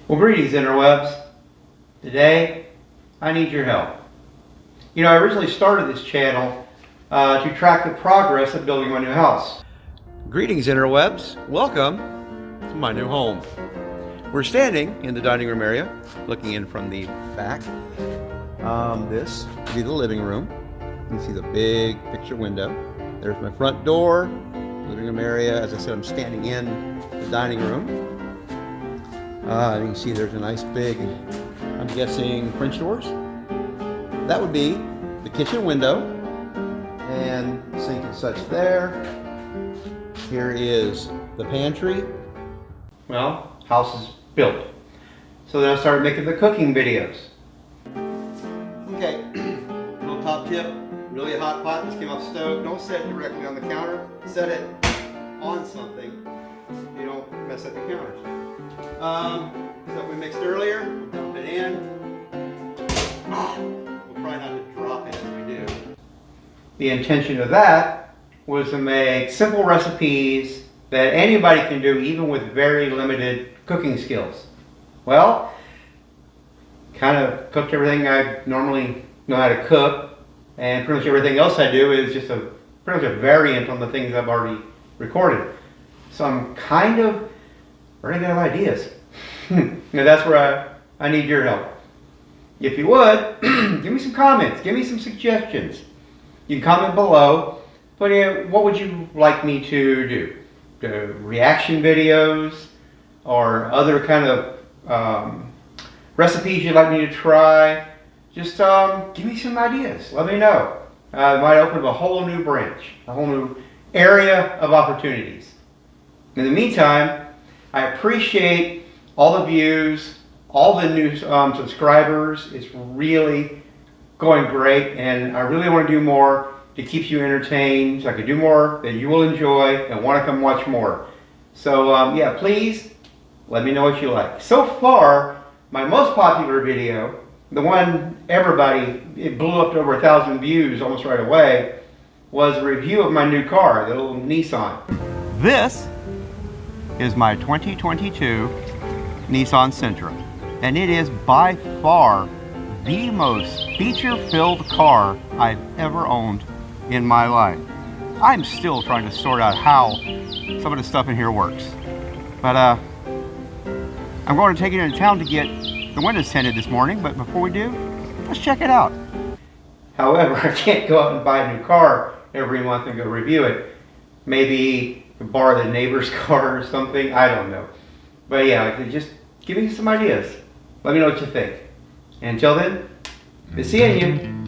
Well, greetings, interwebs. Today, I need your help. You know, I originally started this channel to track the progress of building my new house. Greetings, interwebs. Welcome to my new home. We're standing in the dining room area, looking in from the back. This will be the living room. You can see the big picture window. There's my front door, living room area. As I said, I'm standing in the dining room. You can see there's a nice big, I'm guessing, French doors. That would be the kitchen window and sink and such there. Here is the pantry. Well, house is built. So then I started making the cooking videos. Okay, little top tip, really a hot pot just came off the stove. Don't set it directly on the counter. Set it on something. You don't mess up the counters. Stuff we mixed earlier, we'll dump it in. We'll try not to drop it as we do. The intention of that was to make simple recipes that anybody can do even with very limited cooking skills. Well, kind of cooked everything I normally know how to cook, and pretty much everything else I do is just pretty much a variant on the things I've already recorded. So I'm kind of running out of ideas. And that's where I need your help. If you would, give me some comments, give me some suggestions. You can comment below, put in what would you like me to do? Reaction videos or other kind of recipes you'd like me to try. Just give me some ideas, let me know. I might open up a whole new branch, a whole new area of opportunities. In the meantime, I appreciate all the views, all the new subscribers. It's really going great, and I really want to do more to keep you entertained, so I can do more that you will enjoy and want to come watch more. So yeah, please let me know what you like. So far, my most popular video, the one it blew up to over 1,000 views almost right away, was a review of my new car, the little Nissan. This is my 2022 Nissan Sentra, and it is by far the most feature-filled car I've ever owned in my life. I'm still trying to sort out how some of the stuff in here works, but I'm going to take it into town to get the windows tinted this morning. But before we do, let's check it out. However, I can't go out and buy a new car every month and go review it. Maybe borrow the neighbor's car or something, I don't know. But yeah, just give me some ideas. Let me know what you think. And until then, good seeing you.